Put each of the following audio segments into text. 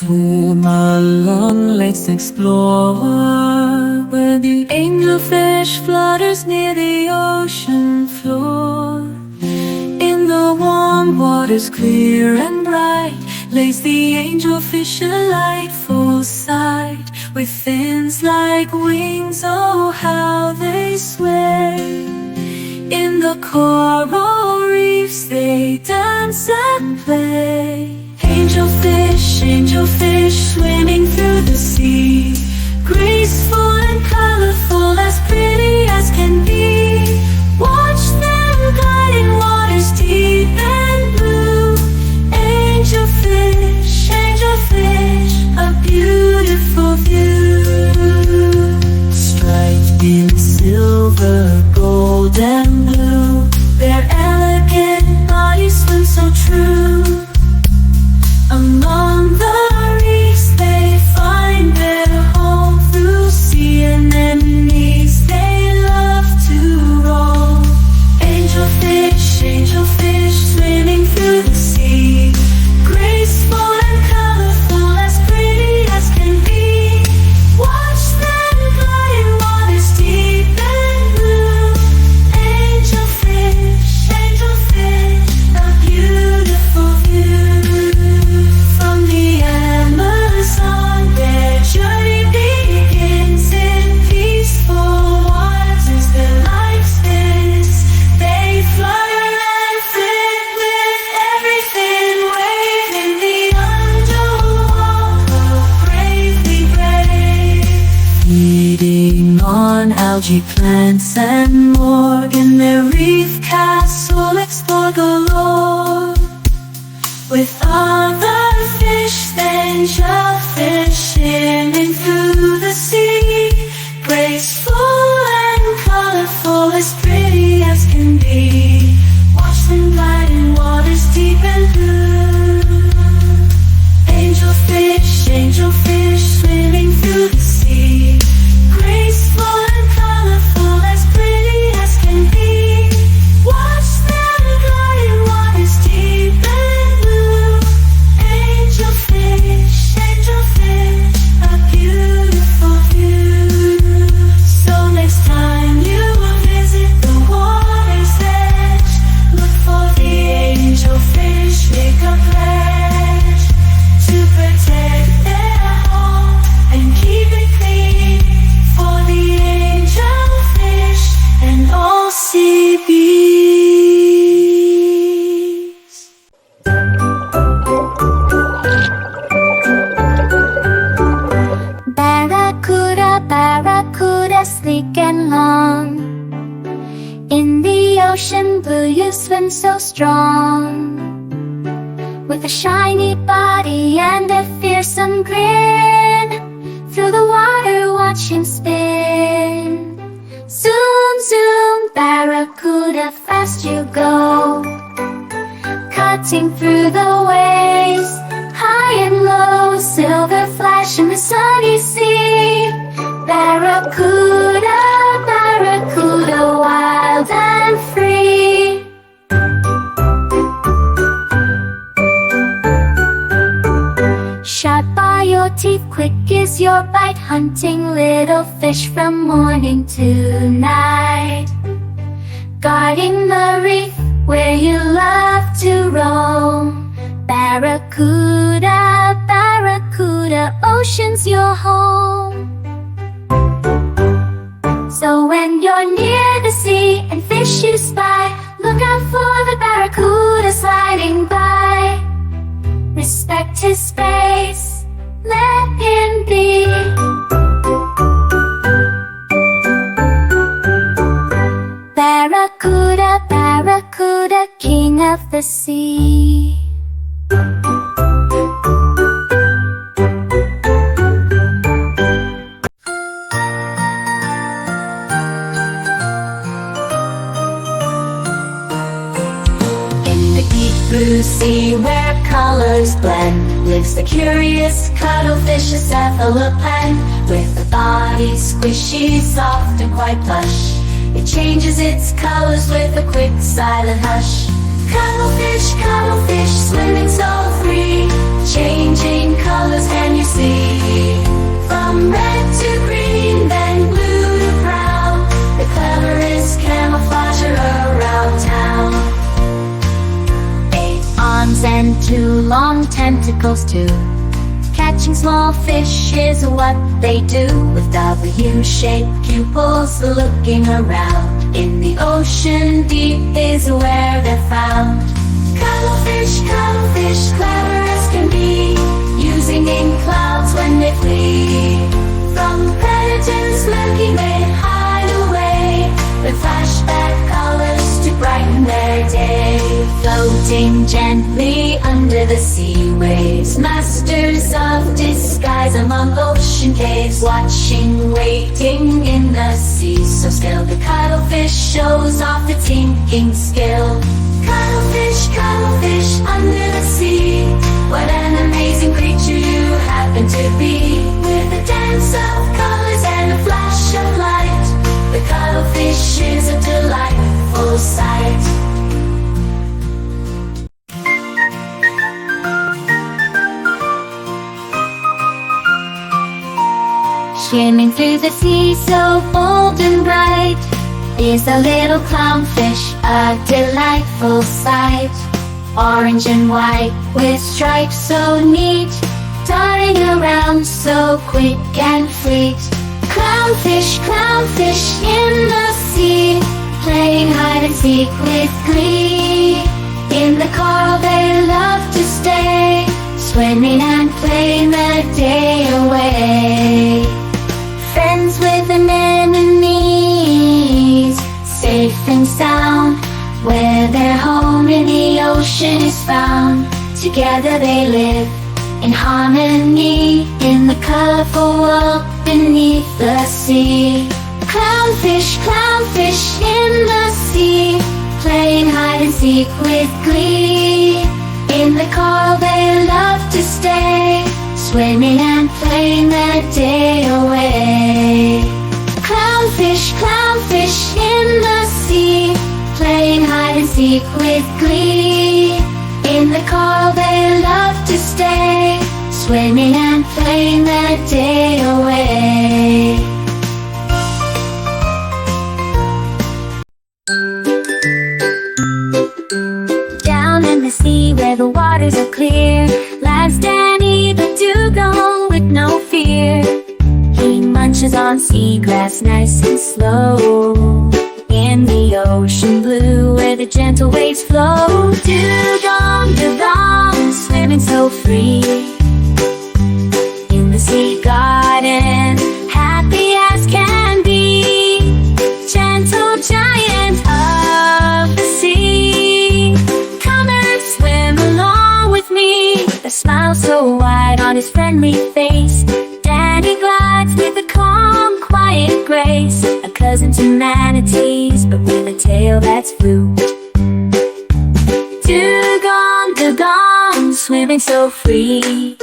Swim along, let's explore where the angelfish flutters near the ocean floor. In the warm waters, clear and bright, lays the angelfish, a delightful sight. With fins like wings, oh how they sway. In the coral reefs they dance and play. Angelfish, angelfish, swimming through the sea, graceful and colorful, as pretty as can be. Watch them glide in waters deep and blue. Angelfish, angelfish, a beautiful view. Striped in silver, gold and blue, their elegant bodies swim so true. Among the reefs they find their home, through sea anemones they love to roam. Angelfish, angelfish, swimming through the sea, graceful and colorful, as pretty as can be. Watch them glide in waters deep and blue. Angelfish, angelfish, a beautiful view. From the Amazon their journey begins, in peaceful waters their life spins. They flutter and flit with everything waving, the underwater bravely brave. Feeding on algae, plants and more, in their reef castle explore galore. With other fish, the angelfish, swimming through the sea, graceful and colorful, as pretty as can be. Watch them glide in waters deep and blue. Angelfish, angelfish, swimming through the sea, graceful and colorful, as pretty as can be. Watch them glide in waters deep and blue. Angelfish, angelfish, a beautiful view. So next time you visit the water's edge, look for the angelfish, make a pledge to protect their home and keep it clean for the angelfish and all sea bees. Barracuda, barracuda, sleek and long, in the ocean blue you swim so strong. With a shiny body and a fearsome grin, through the water watch him spin. Zoom, zoom, barracuda, fast you go, cutting through the waves, high and low, silver flash in the sunny sea. Barracuda, barracuda, wild and free. Sharp are your teeth, quick is your bite, hunting little fish from morning to night. Guarding the reef where you love to roam. Barracuda, barracuda, ocean's your home. So when you're near the sea and fish you spy, look out for the barracuda sliding by. Respect his space, let him be. Barracuda, barracuda, king of the sea. Blue sea where colors blend, lives the curious cuttlefish, a cephalopod, with a body squishy, soft and quite plush. It changes its colors with a quick silent hush. Cuttlefish, cuttlefish, swimming so free, changing colors arms and two long tentacles too. Catching small fish is what they do, with W-shaped pupils looking around. In the ocean deep is where they're found. Cuttlefish, cuttlefish, clever as can be, using ink clouds when they flee. From predators lurking they hide away, with flashback colors to brighten their day. Floating gently under the sea waves, masters of disguise among ocean caves. Watching, waiting in the sea so still, the cuttlefish shows off its inking skill. Cuttlefish, cuttlefish under the sea, what an amazing creature you happen to be. With a dance of colors and a flash of light, the cuttlefish is a delightful sight. Swimming through the sea so bold and bright is a little clownfish, a delightful sight. Orange and white with stripes so neat, darting around so quick and fleet. Clownfish, clownfish in the sea, playing hide and seek with glee. In the coral they love to stay, swimming and playing the day away. Friends with anemones, safe and sound, where their home in the ocean is found. Together they live in harmony, in the colorful world beneath the sea. Clownfish, clownfish in the sea, playing hide and seek with glee. In the coral they love to stay, swimming and playing the day away. Clownfish, clownfish in the sea, playing hide and seek with glee. In the coral they love to stay, swimming and playing the day away. Down in the sea where the waters are clear, lives Danny the dugong with no fear. He munches on seagrass nice and slow, in the ocean blue where the gentle waves flow. Dugong, dugong, swimming so free, in the sea garden, happy as can be. Gentle giant of the sea, come and swim along with me. The smile so wide on his friendly face, Danny glides with a calm, quiet grace. A cousin to manatees, but with a tail that's blue. Dugong, dugong, swimming so free,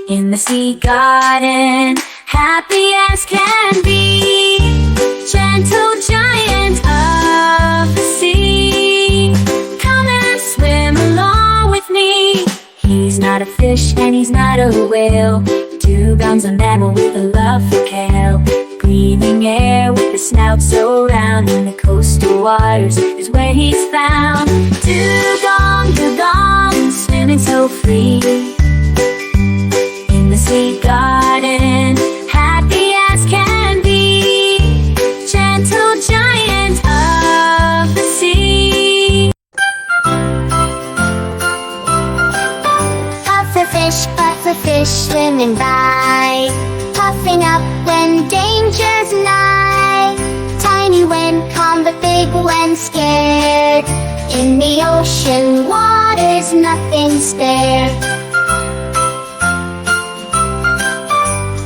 in the sea garden, happy as can be. Gentle giant of the sea, come and swim along with me. He's not a fish and he's not a whale, Dugong's a mammal with a love for kale. Breathing air with a snout so round, in the coastal waters is where he's found. Dugong, dugong, swimming so free, in the sea garden, happy as can be. Gentle giant of the sea. Pufferfish swimming by, puffing up when danger's nigh. Tiny when calm but big when scared, in the ocean waters nothing spared.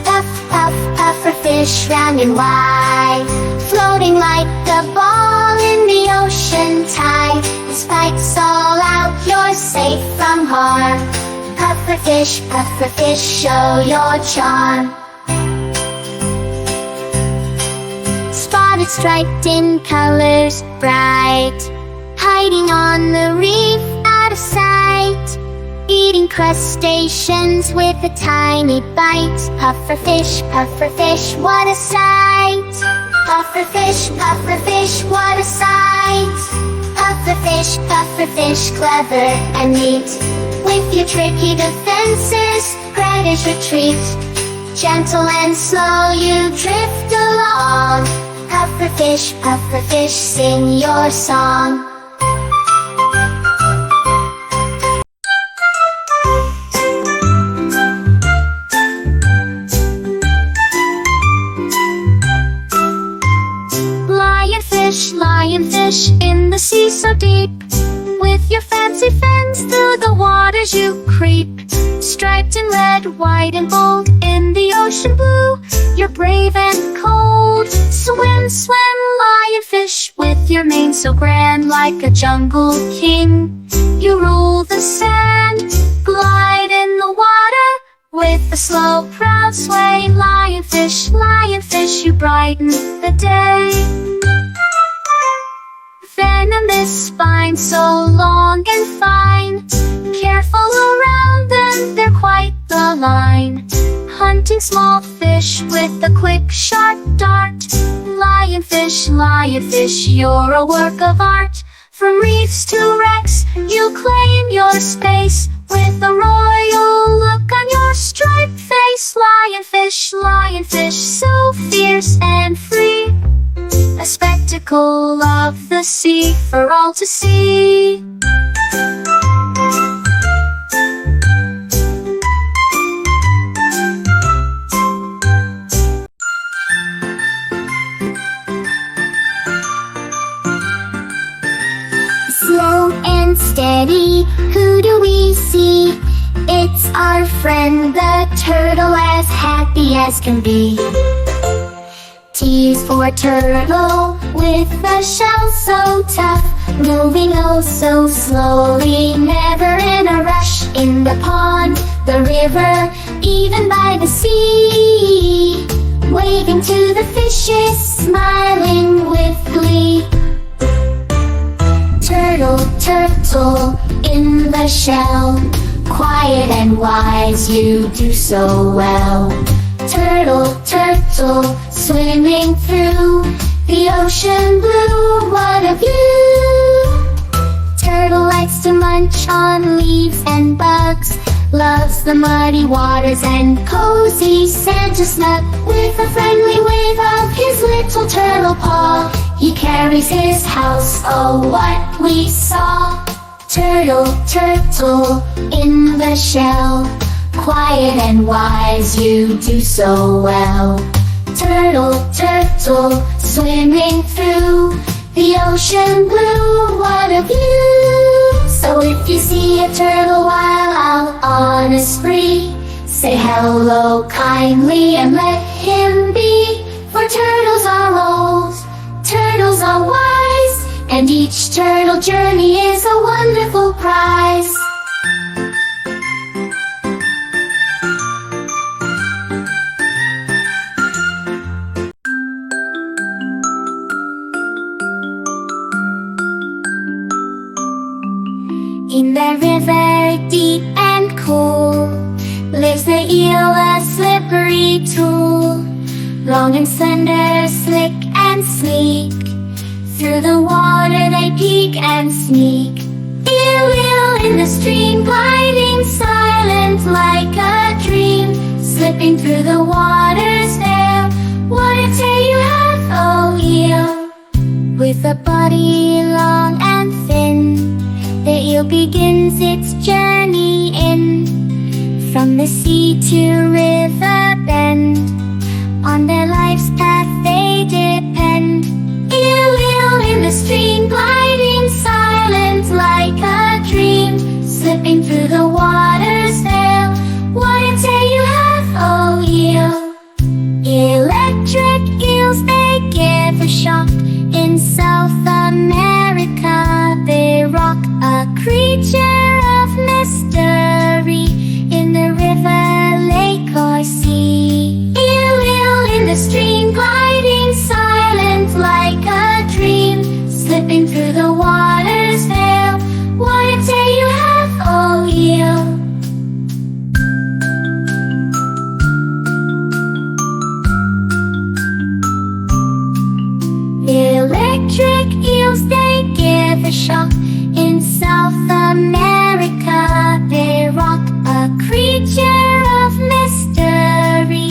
Puff, puff, pufferfish round and wide, floating like a ball in the ocean tide. The spikes all out, you're safe from harm. Pufferfish, pufferfish, show your charm. Spotted, striped in colors bright, hiding on the reef out of sight. Eating crustaceans with a tiny bite. Pufferfish, pufferfish, what a sight. Pufferfish, pufferfish, what a sight. pufferfish, clever and neat. With your tricky defenses, predators retreat. Gentle and slow you drift along. Pufferfish, sing your song. Lionfish in the sea so deep. With your fancy fins through the waters you creep. Striped in red, white and bold in the ocean blue. You're brave and cold. Swim, lionfish, with your mane so grand like a jungle king. You rule the sand, glide in the water with a slow, proud sway. Lionfish, you brighten the day. Venomous spine so long and fine. Careful around them, they're quite the line. Hunting small fish with a quick, sharp dart. Lionfish, you're a work of art. From reefs to wrecks, you claim your space. With a royal look on your striped face. Lionfish, so fierce and free. A spectacle of the sea for all to see. Slow and steady, who do we see? It's our friend the turtle, as happy as can be. T is for turtle, with the shell so tough. Moving oh so slowly, never in a rush. In the pond, the river, even by the sea. Waving to the fishes, smiling with glee. Turtle, in the shell. Quiet and wise, you do so well. Turtle, swimming through the ocean blue. What a view! Turtle likes to munch on leaves and bugs. Loves the muddy waters and cozy sand to snug. With a friendly wave of his little turtle paw, he carries his house, oh what we saw. Turtle, in the shell. Quiet and wise, you do so well. Turtle, swimming through the ocean blue. What a view! So if you see a turtle while out on a spree, say hello kindly and let him be. For turtles are old, turtles are wise, and each turtle journey is a wonderful prize. In the river deep and cool lives the eel, a slippery tool. Long and slender, slick and sleek, through the water they peek and sneak. Eel in the stream, gliding silent like a dream. Slipping through the waters there, what a tail you have, oh eel. With a body long and thin, the eel begins its journey in. From the sea to river bend, on their life's path they depend. Eel in the stream, gliding silent like a dream. Slipping through the waters there, what a tail you have, oh eel. Electric eels, they give a shock. In South America they rock, a creature of mystery in the river, lake or sea. Eel the shop. In South America they rock a creature of mystery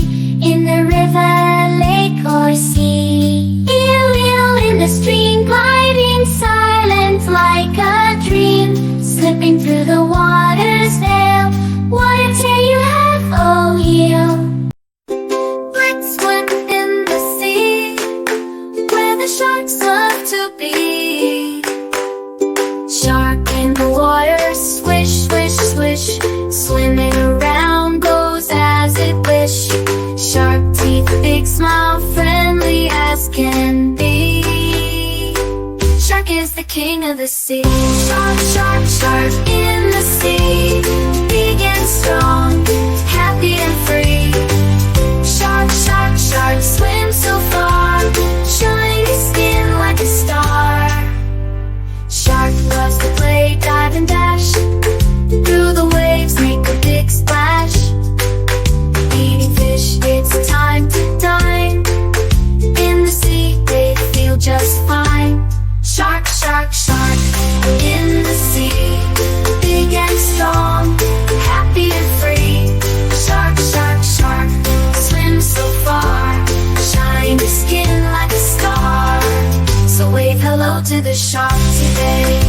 in the river, lake or sea. Eel in the stream, gliding silent like a dream, slipping through the water's veil. What a tale you have, oh eel! Let's swim in the sea, where the sharks love to be. Shark in the water, swish, swish, swish, swimming around goes as it wish. Shark teeth, big smile, friendly as can be. Shark is the king of the sea. Shark, shark, shark in the sea, big and strong, happy and free. Shark, shark, shark, swim so far, shiny skin like a star. Shark loves to play, dive and dash, through the waves make a big splash. Eating fish, it's time to dine, in the sea they feel just fine. Shark, shark, shark in the sea, big and strong, happy and free. Shark, shark, shark, swim so far, shine your skin like a star. So wave hello to the shark today.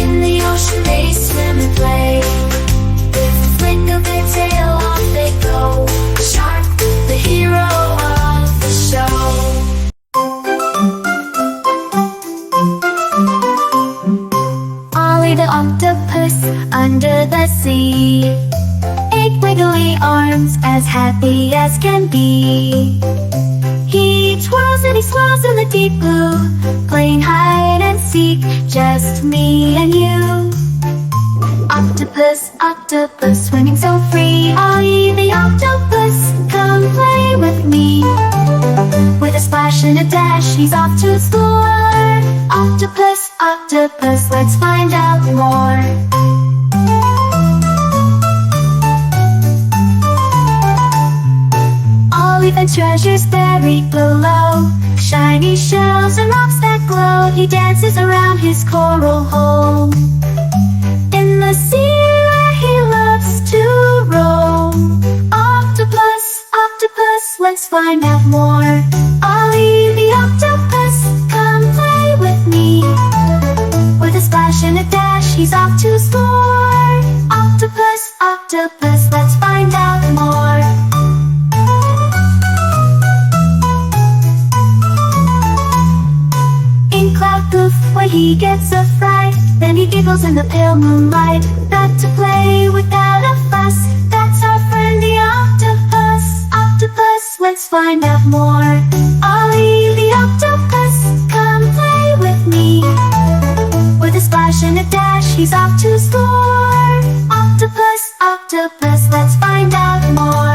In the ocean they swim and play, with a flick of their tail off they go. Shark, the hero of the show. Ollie the octopus under the sea, eight wiggly arms as happy as can be. He twirls and he swirls in the deep blue, playing hide and seek, just me and you. Octopus, octopus, swimming so free. Ollie the octopus, come play with me. With a splash and a dash, he's off to explore. Octopus, octopus, let's find out more. Ollie finds treasures buried below, shiny shells and rocks that glow. He dances around his coral home, in the sea where he loves to roam. Octopus, octopus, let's find out more. Ollie the octopus, come play with me. With a splash and a dash, he's off to explore. Octopus, octopus, let's find out more. In cloud poof, when he gets a fright, then he giggles in the pale moonlight. Not to play without a fuss, that's our friend the octopus. Octopus, let's find out more. Ollie the octopus, come play with me. With a splash and a dash, he's off to explore. Octopus, octopus, let's find out more.